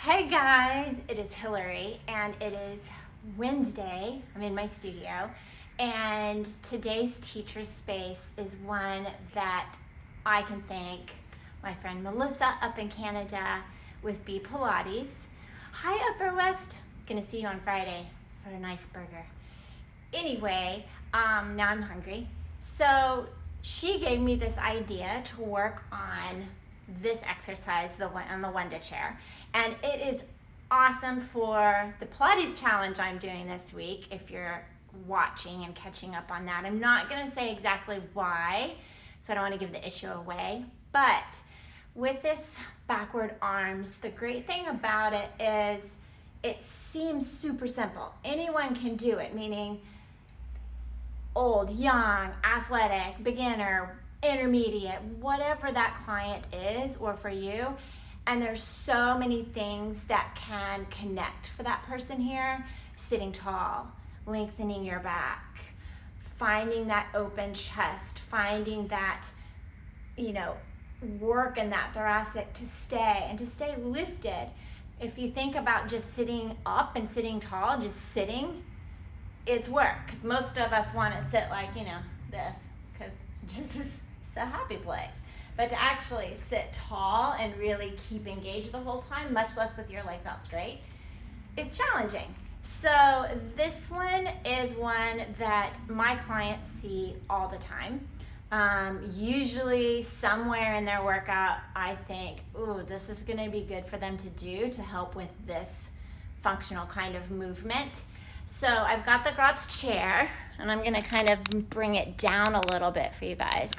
Hey guys, it is Hillary and it is Wednesday. I'm in my studio and today's teacher space is one that I can thank my friend Melissa up in Canada with B Pilates. Hi Upper West, gonna see you on Friday for a nice burger. Anyway, now I'm hungry. So she gave me this idea to work on this exercise, on the Wunda Chair. And it is awesome for the Pilates challenge I'm doing this week, if you're watching and catching up on that. I'm not gonna say exactly why, so I don't wanna give the issue away. But with this backward arms, the great thing about it is it seems super simple. Anyone can do it, meaning old, young, athletic, beginner, intermediate, whatever that client is or for you. And there's so many things that can connect for that person here. Sitting tall, lengthening your back, finding that open chest, finding that, work in that thoracic to stay lifted. If you think about just sitting up and sitting tall, just sitting, it's work, because most of us want to sit like, this, because just is a happy place. But to actually sit tall and really keep engaged the whole time, much less with your legs out straight, it's challenging. So this one is one that my clients see all the time. Usually somewhere in their workout, I think, ooh, this is going to be good for them to do to help with this functional kind of movement. So I've got the Wunda Chair, and I'm gonna kind of bring it down a little bit for you guys.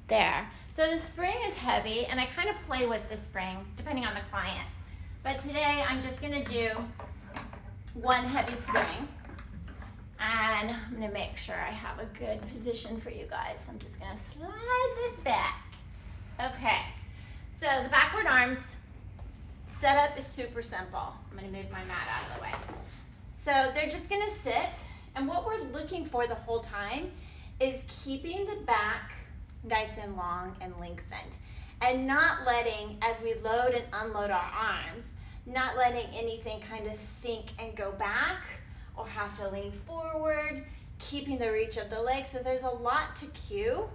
There. So the spring is heavy, and I kind of play with the spring, depending on the client. But today, I'm just gonna do one heavy spring, and I'm gonna make sure I have a good position for you guys. I'm just gonna slide this back. Okay, so the backward arms setup is super simple. I'm gonna move my mat out of the way. So they're just gonna sit, and what we're looking for the whole time is keeping the back nice and long and lengthened, and not letting, as we load and unload our arms, not letting anything kind of sink and go back or have to lean forward, keeping the reach of the legs. So there's a lot to cue.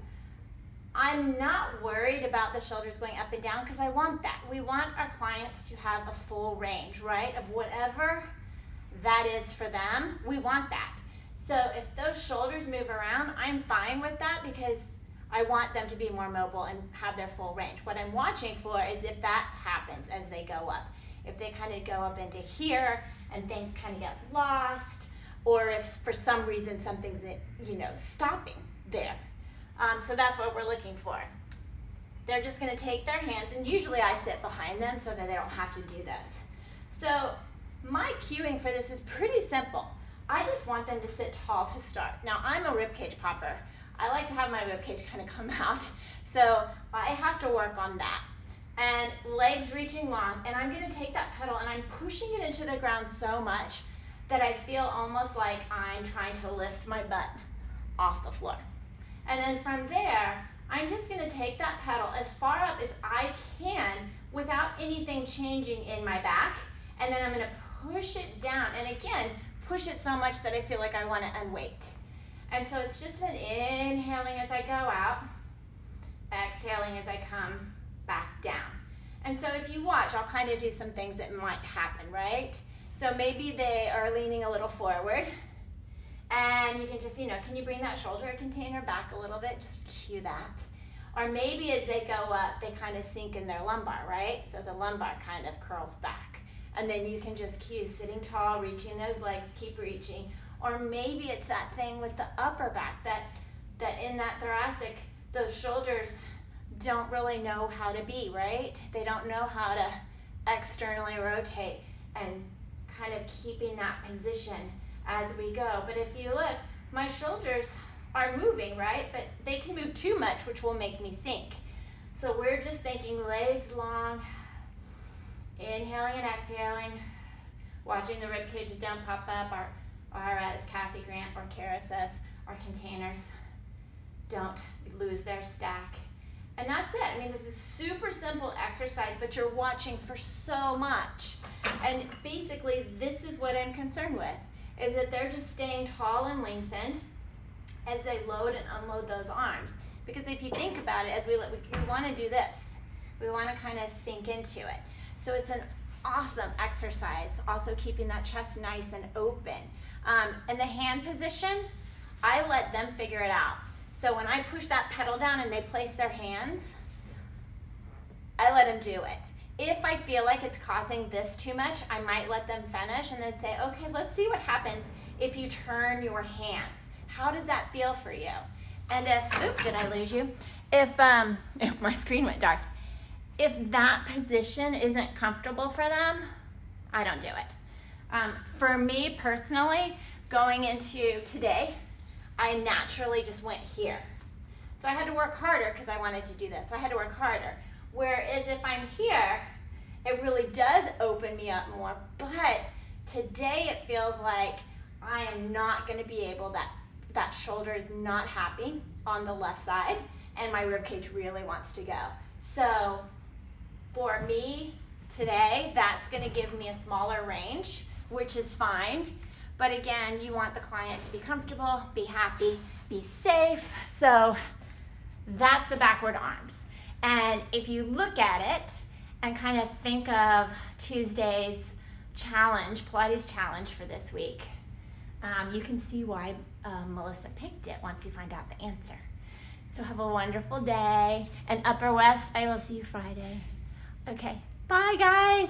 I'm not worried about the shoulders going up and down because I want that. We want our clients to have a full range, right, of whatever that is for them. We want that. So if those shoulders move around, I'm fine with that because I want them to be more mobile and have their full range. What I'm watching for is if that happens as they go up. If they kind of go up into here and things kind of get lost, or if for some reason something's, stopping there. So that's what we're looking for. They're just gonna take their hands, and usually I sit behind them so that they don't have to do this. So my cueing for this is pretty simple. I just want them to sit tall to start. Now, I'm a ribcage popper. I like to have my ribcage kind of come out, so I have to work on that. And legs reaching long, and I'm gonna take that pedal and I'm pushing it into the ground so much that I feel almost like I'm trying to lift my butt off the floor. And then from there, I'm just gonna take that pedal as far up as I can without anything changing in my back, and then I'm gonna push it down, and again, push it so much that I feel like I want to unweight. And so it's just an inhaling as I go out, exhaling as I come back down. And so if you watch, I'll kind of do some things that might happen, right? So maybe they are leaning a little forward, and you can just, can you bring that shoulder container back a little bit? Just cue that. Or maybe as they go up, they kind of sink in their lumbar, right? So the lumbar kind of curls back. And then you can just cue sitting tall, reaching those legs, keep reaching. Or maybe it's that thing with the upper back, that in that thoracic, those shoulders don't really know how to be, right? They don't know how to externally rotate and kind of keeping that position as we go. But if you look, my shoulders are moving, right? But they can move too much, which will make me sink. So we're just thinking legs long, inhaling and exhaling, watching the rib cages don't pop up, or as Kathy Grant or Kara says, our containers don't lose their stack. And that's it. I mean, this is a super simple exercise, but you're watching for so much. And basically, this is what I'm concerned with, is that they're just staying tall and lengthened as they load and unload those arms. Because if you think about it, as we want to do this. We want to kind of sink into it. So it's an awesome exercise, also keeping that chest nice and open. And the hand position, I let them figure it out. So when I push that pedal down and they place their hands, I let them do it. If I feel like it's causing this too much, I might let them finish and then say, okay, let's see what happens if you turn your hands. How does that feel for you? And if, oops, did I lose you? If my screen went dark, if that position isn't comfortable for them, I don't do it. For me personally, going into today, I naturally just went here. So I had to work harder because I wanted to do this. So I had to work harder. Whereas if I'm here, it really does open me up more. But today it feels like I am not going to be able, that shoulder is not happy on the left side, and my rib cage really wants to go. So for me today, that's going to give me a smaller range, which is fine. But again, you want the client to be comfortable, be happy, be safe. So that's the backward arms. And if you look at it and kind of think of Tuesday's challenge, Pilates challenge for this week, you can see why Melissa picked it once you find out the answer. So have a wonderful day. And Upper West, I will see you Friday. Okay, bye guys.